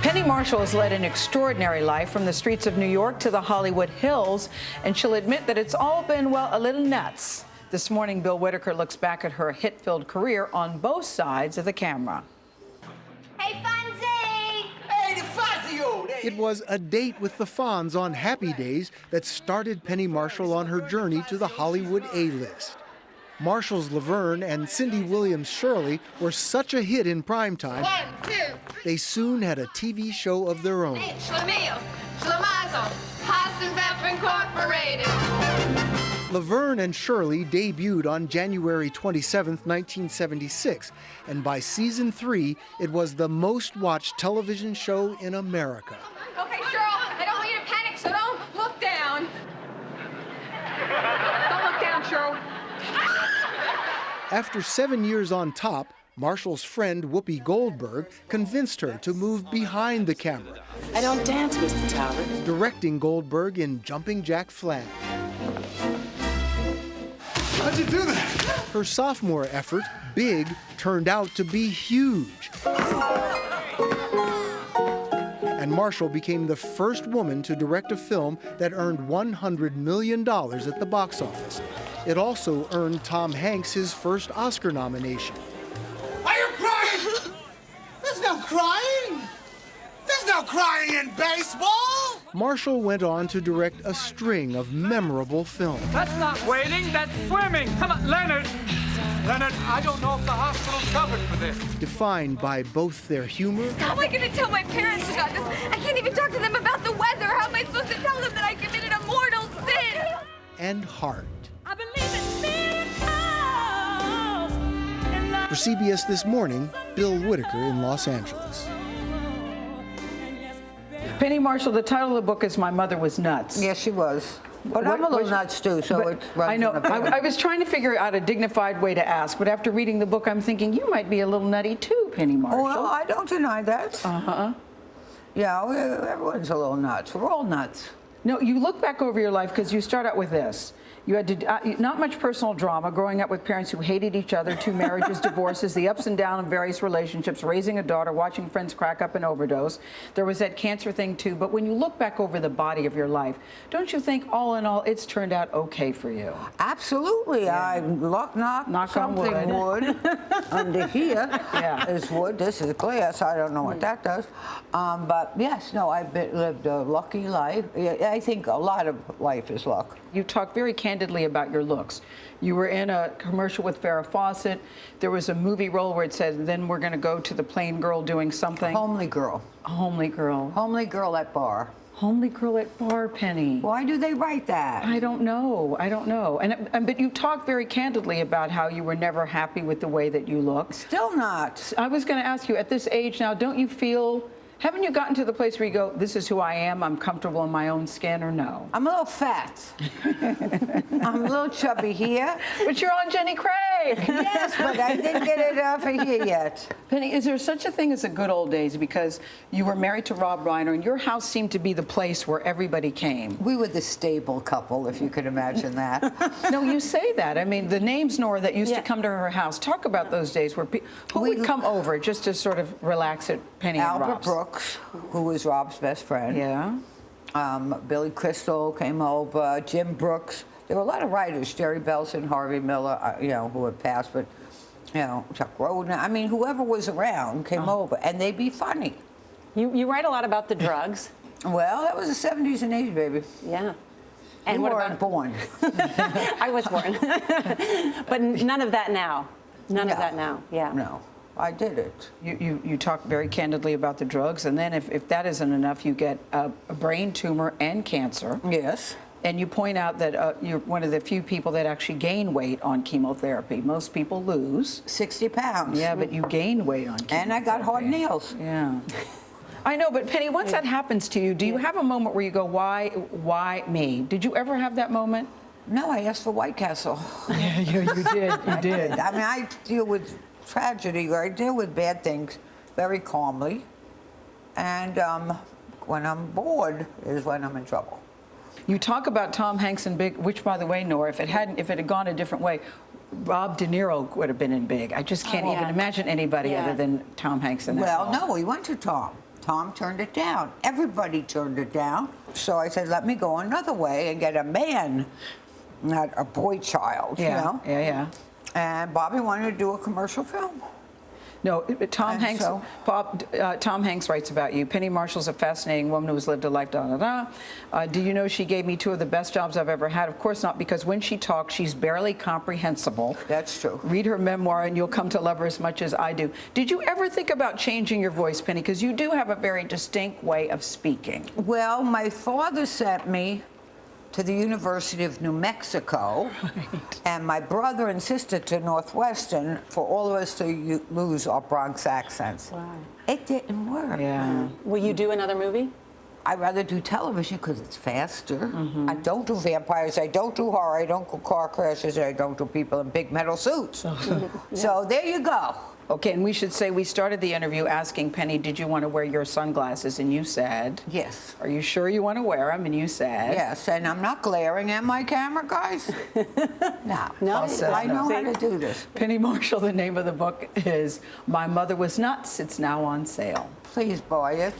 Penny Marshall has led an extraordinary life from the streets of New York to the Hollywood Hills, and she'll admit that it's all been, well, a little nuts. This morning, Bill Whitaker looks back at her hit-filled career on both sides of the camera. Hey, Fonzie! Hey, the Fazio! It was a date with the Fonz on Happy Days that started Penny Marshall on her journey to the Hollywood A-list. Marshall's Laverne and Cindy Williams-Shirley were such a hit in primetime, they soon had a TV show of their own. Laverne and Shirley debuted on January 27, 1976, and by season 3, it was the most-watched television show in America. Okay, Cheryl, I don't want you to panic, so don't look down. Don't look down, Cheryl. After 7 years on top, Marshall's friend Whoopi Goldberg convinced her to move behind the camera. I don't dance, Mr. Talbot. Directing Goldberg in Jumping Jack Flash. How'd you do that? Her sophomore effort, Big, turned out to be huge. And Marshall became the first woman to direct a film that earned $100 million at the box office. It also earned Tom Hanks his first Oscar nomination. Are you crying? There's no crying. There's no crying in baseball. Marshall went on to direct a string of memorable films. That's not wading, that's swimming. Come on, Leonard. Leonard, I don't know if the hospital's covered for this. Defined by both their humor. How am I going to tell my parents about this? I can't even talk to them about the weather. How am I supposed to tell them that I committed a mortal sin? And heart. I believe in miracles. For CBS This Morning, Bill Whitaker in Los Angeles. Penny Marshall, the title of the book is My Mother Was Nuts. Yes, she was. But I'm a little nuts too, so But it's runs I know. in the family. I was trying to figure out a dignified way to ask, but after reading the book, I'm thinking you might be a little nutty too, Penny Marshall. Well, I don't deny that. Uh-huh. Yeah, everyone's a little nuts. We're all nuts. No, you look back over your life because you start out with this. You had to, not much personal drama, growing up with parents who hated each other, 2 marriages, divorces, the ups and downs of various relationships, raising a daughter, watching friends crack up and overdose. There was that cancer thing too, but when you look back over the body of your life, don't you think all in all, it's turned out okay for you? Absolutely. Yeah. I knock on something wood. Under here is wood. This is glass. I don't know what that does. But yes, no, I've lived a lucky life. I think a lot of life is luck. You talk very candidly about your looks. You were in a commercial with Farrah Fawcett. There was a movie role where it said, then we're going to go to the plain girl doing something. Homely girl. A homely girl. Homely girl at bar. Homely girl at bar, Penny. Why do they write that? I don't know. I don't know. But you talk very candidly about how you were never happy with the way that you look. Still not. I was going to ask you, at this age now, don't you feel... Haven't you gotten to the place where you go, this is who I am, I'm comfortable in my own skin, or no? I'm a little fat. I'm a little chubby here. But you're on Jenny Craig. Yes, but I didn't get it for here yet. Penny, is there such a thing as the good old days? Because you were married to Rob Reiner, and your house seemed to be the place where everybody came. We were the stable couple, if you could imagine that. No, you say that. I mean, the names, Norah, that used to come to her house. Talk about those days where who would come over just to sort of relax at Penny and Rob's? Albert Brooks, who was Rob's best friend. Yeah. Billy Crystal came over, Jim Brooks. There were a lot of writers, Jerry Belson, Harvey Miller, who had passed, but, Chuck Roden. I mean, whoever was around came over, and they'd be funny. You write a lot about the drugs. Well, that was the 70s and 80s, baby. Yeah. And you what weren't about... born. I was born. But none of that now. None of that now, yeah. No. I did it. You talk very candidly about the drugs, and then if that isn't enough, you get a brain tumor and cancer. Yes. And you point out that you're one of the few people that actually gain weight on chemotherapy. Most people lose. 60 pounds. Yeah, but you gain weight on chemotherapy. And I got hard nails. Yeah. I know, but Penny, once that happens to you, do you have a moment where you go, why me? Did you ever have that moment? No, I asked for White Castle. Yeah, you did. You did. I mean, I deal with tragedy, or I deal with bad things very calmly. And when I'm bored is when I'm in trouble. You talk about Tom Hanks in Big, which, by the way, Norah, if it had gone a different way, Rob De Niro would have been in Big. I just can't even imagine anybody other than Tom Hanks in that role. No, he went to Tom. Tom turned it down. Everybody turned it down. So I said, let me go another way and get a man, not a boy child, Yeah, you know? yeah. And Bobby wanted to do a commercial film. No, Tom And Hanks. so- Tom Hanks writes about you. Penny Marshall's a fascinating woman who has lived a life. Da da da. Do you know she gave me 2 of the best jobs I've ever had? Of course not, because when she talks, she's barely comprehensible. That's true. Read her memoir, and you'll come to love her as much as I do. Did you ever think about changing your voice, Penny? Because you do have a very distinct way of speaking. Well, my father sent me to the University of New Mexico, and my brother and sister to Northwestern for all of us to lose our Bronx accents. Wow. It didn't work. Yeah. Will you do another movie? I'd rather do television because it's faster. I don't do vampires, I don't do horror, I don't do car crashes, I don't do people in big metal suits. So there you go. Okay, and we should say we started the interview asking Penny, did you want to wear your sunglasses? And you said, Yes. are you sure you want to wear them? And you said, Yes, and I'm not glaring at my camera, guys. No. No, I know see? how to do this. Penny Marshall, the name of the book is My Mother Was Nuts. It's now on sale. Please buy it.